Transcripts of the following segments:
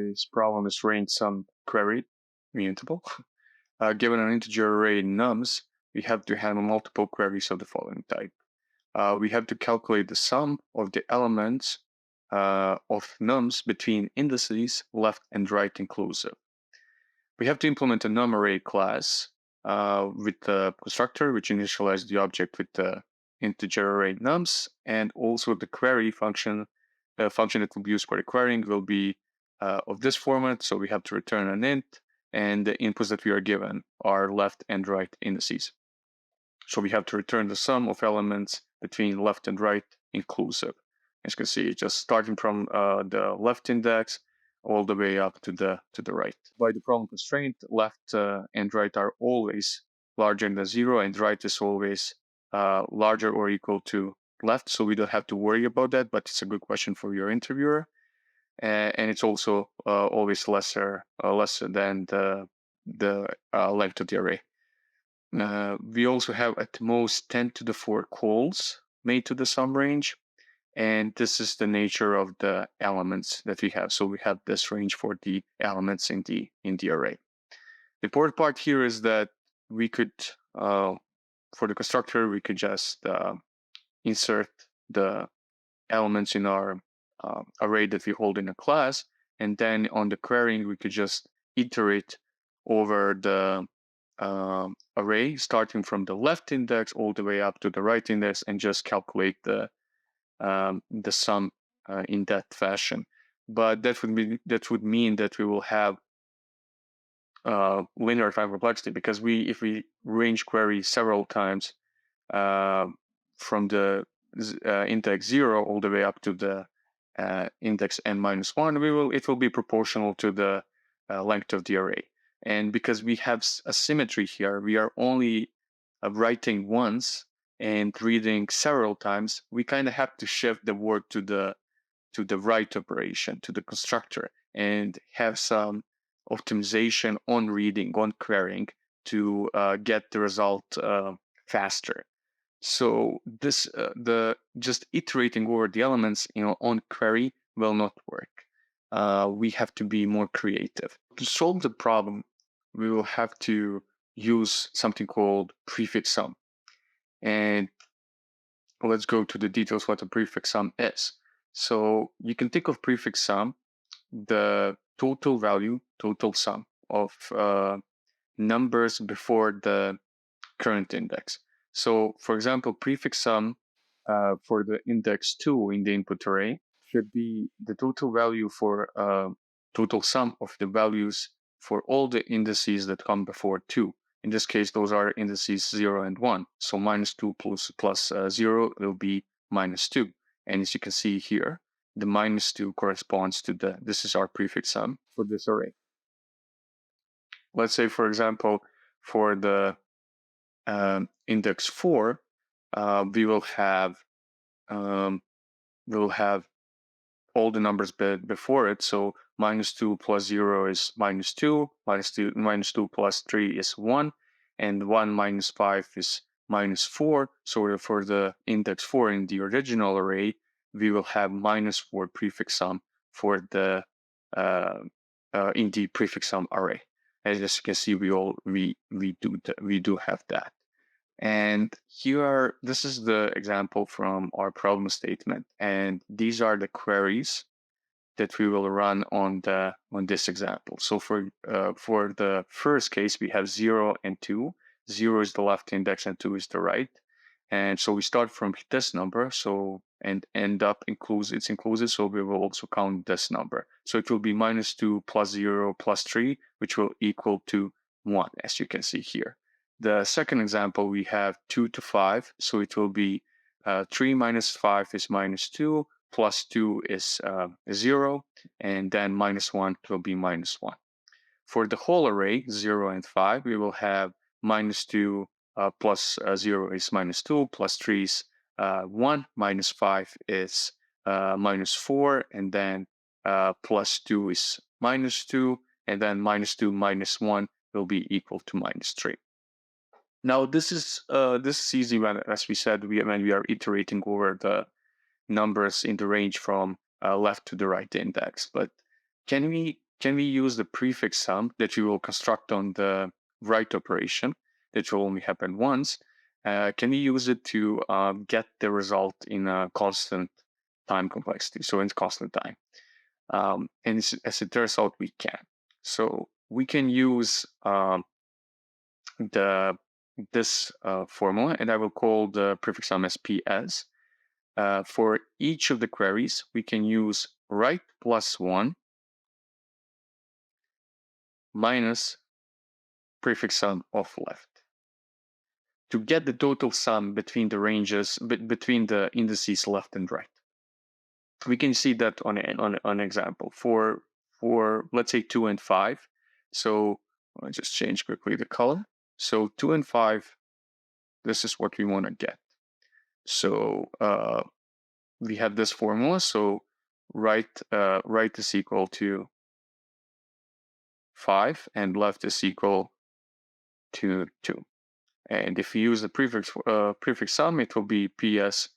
this problem is range sum query, Immutable. Given an integer array nums, we have to handle multiple queries of the following type. We have to calculate the sum of the elements of nums between indices left and right inclusive. We have to implement a num array class with the constructor, which initializes the object with the integer array nums, and also the query function. The function that will be used for the querying will be of this format, so we have to return an int, and the inputs that we are given are left and right indices. So we have to return the sum of elements between left and right inclusive. As you can see, just starting from the left index all the way up to the right. By the problem constraint, left and right are always larger than 0, and right is always larger or equal to left, so we don't have to worry about that, but it's a good question for your interviewer. And it's also always lesser than the length of the array. We also have at most 10 to the 4 calls made to the sum range, and this is the nature of the elements that we have. So we have this range for the elements in the array. The important part here is that we could, for the constructor, we could just insert the elements in our array that we hold in a class, and then on the querying, we could just iterate over the array starting from the left index all the way up to the right index and just calculate the sum in that fashion. But that would mean that we will have linear time complexity, because if we range query several times from the index 0 all the way up to the index n-1, it will be proportional to the length of the array. And because we have a symmetry here, we are only writing once and reading several times, we kind of have to shift the word to the write operation, to the constructor, and have some optimization on reading, on querying, to get the result faster. So this just iterating over the elements, on query will not work. We have to be more creative. To solve the problem, we will have to use something called prefix sum. And let's go to the details what a prefix sum is. So you can think of prefix sum, the total sum of numbers before the current index. So for example, prefix sum for the index 2 in the input array should be the total value for total sum of the values for all the indices that come before 2. In this case, those are indices 0 and 1. So -2 plus 0 will be -2. And as you can see here, the -2 corresponds to this is our prefix sum for this array. Let's say, for example, for the index 4, we will have all the numbers before it. So -2 plus 0 is -2, -2 plus 3 is 1, and 1 minus 5 is -4. So for the index 4 in the original array, we will have -4 prefix sum for the in the prefix sum array. As you can see, we do have that. And this is the example from our problem statement, and these are the queries that we will run on this example. So for the first case, we have 0 and 2. 0 is the left index and 2 is the right. And so we start from this number, and end up it's inclusive, so we will also count this number. So it will be -2 plus 0 plus 3, which will equal to 1, as you can see here. The second example, we have 2 to 5, so it will be 3 minus 5 is -2, plus 2 is 0, and then -1 will be -1. For the whole array, 0 and 5, we will have -2 plus 0 is -2, plus 3 is 1, minus 5 is -4, and then plus 2 is -2, and then -2 minus 1 will be equal to -3. Now this is easy as we said, when we are iterating over the numbers in the range from left to the right index. But can we can we use the prefix sum that we will construct on the write operation that will only happen once? Can we use it to get the result in a constant time complexity, so in constant time? And as it turns out, we can. So we can use this formula, and I will call the prefix sum as PS. For each of the queries, we can use write plus 1 minus prefix sum of left to get the total sum between the ranges, between the indices left and right. We can see that on an example for let's say 2 and 5. So I'll just change quickly the color. So 2 and 5, this is what we want to get. So we have this formula. So right is equal to 5 and left is equal to 2. And if we use the prefix sum, it will be PS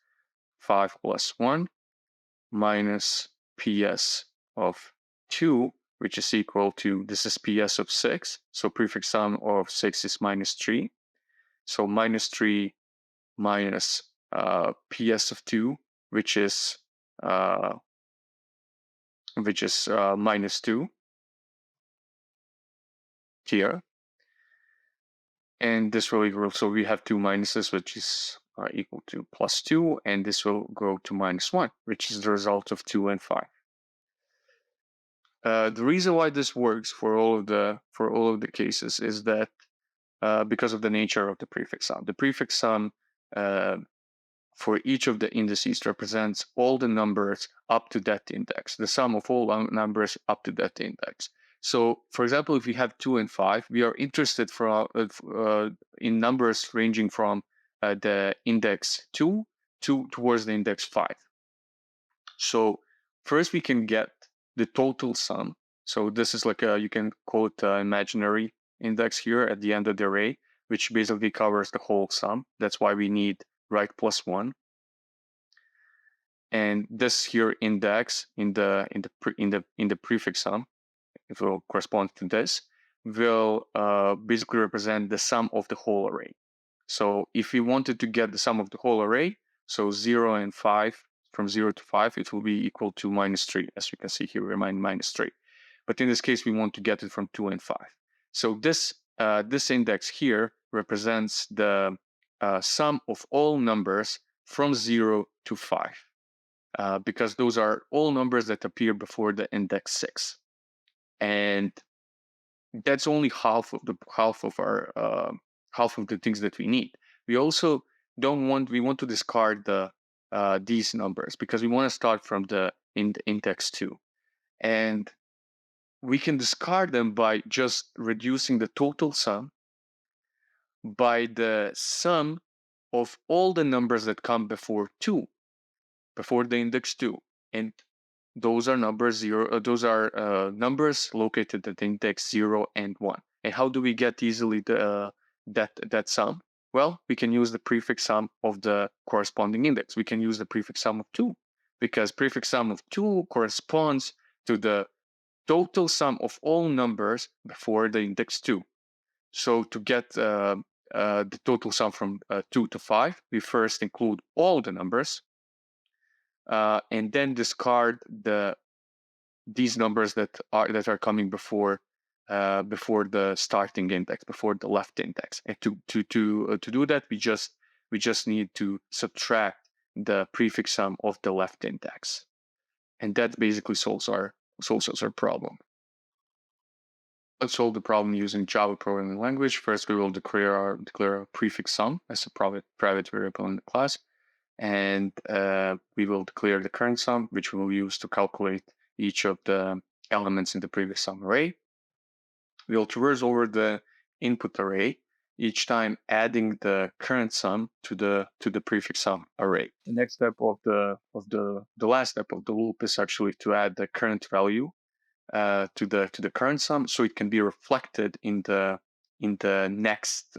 5 plus 1 minus PS of 2, which is equal to, this is PS of 6. So prefix sum of 6 is minus 3. So minus 3 minus PS of 2, which is minus 2 here. And this will equal, so we have two minuses, which is equal to plus 2, and this will go to minus 1, which is the result of 2 and 5. The reason why this works for all of the cases is that because of the nature of the prefix sum. The prefix sum for each of the indices represents all the numbers up to that index, the sum of all numbers up to that index. So, for example, if we have 2 and 5, we are interested in numbers ranging from the index 2 towards the index 5. So first we can get the total sum. So this is like you can call it an imaginary index here at the end of the array, which basically covers the whole sum. That's why we need write plus 1. And this here index in the prefix sum, it will correspond to this, will basically represent the sum of the whole array. So if we wanted to get the sum of the whole array, so 0 and 5, from 0 to 5, it will be equal to minus 3. As you can see here, we remain minus 3. But in this case, we want to get it from 2 and 5. So this index here represents the sum of all numbers from 0 to 5. Because those are all numbers that appear before the index 6. And that's only half of the things that we need. We also we want to discard these numbers because we want to start from the index 2. And we can discard them by just reducing the total sum by the sum of all the numbers that come before 2, before the index 2. And those are numbers numbers located at index 0 and 1. And how do we get easily that sum? Well, we can use the prefix sum of the corresponding index. We can use the prefix sum of 2, because prefix sum of 2 corresponds to the total sum of all numbers before the index 2. So to get the total sum from 2 to 5, we first include all the numbers, and then discard these numbers that are coming before the starting index, before the left index. And to do that, we just need to subtract the prefix sum of the left index, and that basically solves our problem. Let's solve the problem using Java programming language. First, we will declare our prefix sum as a private variable in the class. And we will declare the current sum, which we will use to calculate each of the elements in the prefix sum array. We will traverse over the input array, each time adding the current sum to the prefix sum array. The next step of the last step of the loop is actually to add the current value to the current sum, so it can be reflected in the next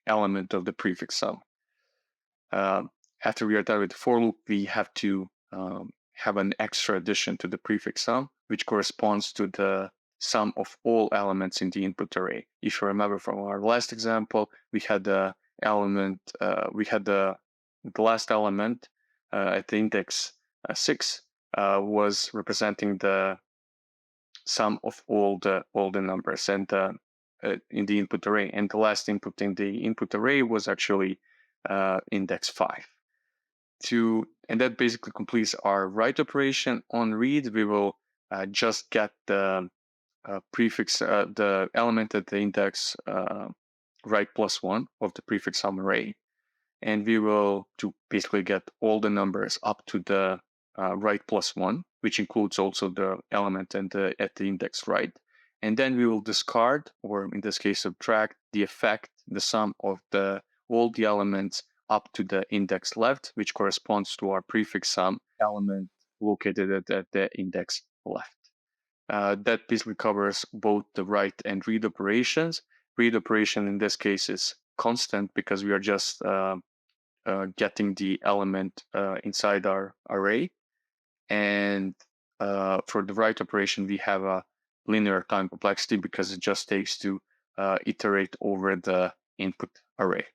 element of the prefix sum. After we are done with the for loop, we have to have an extra addition to the prefix sum, which corresponds to the sum of all elements in the input array. If you remember from our last example, we had the element, the last element at the index 6 was representing the sum of all the numbers and in the input array, and the last input in the input array was actually index 5. And that basically completes our write operation. On read, we will just get the prefix, the element at the index write +1 of the prefix sum array, and we will to basically get all the numbers up to the write +1, which includes also the element and at the index write. And then we will discard, or in this case subtract, the effect, the sum of all the elements up to the index left, which corresponds to our prefix sum element located at the index left. That basically covers both the write and read operations. Read operation in this case is constant because we are just getting the element inside our array. And for the write operation, we have a linear time complexity because it just takes to iterate over the input array.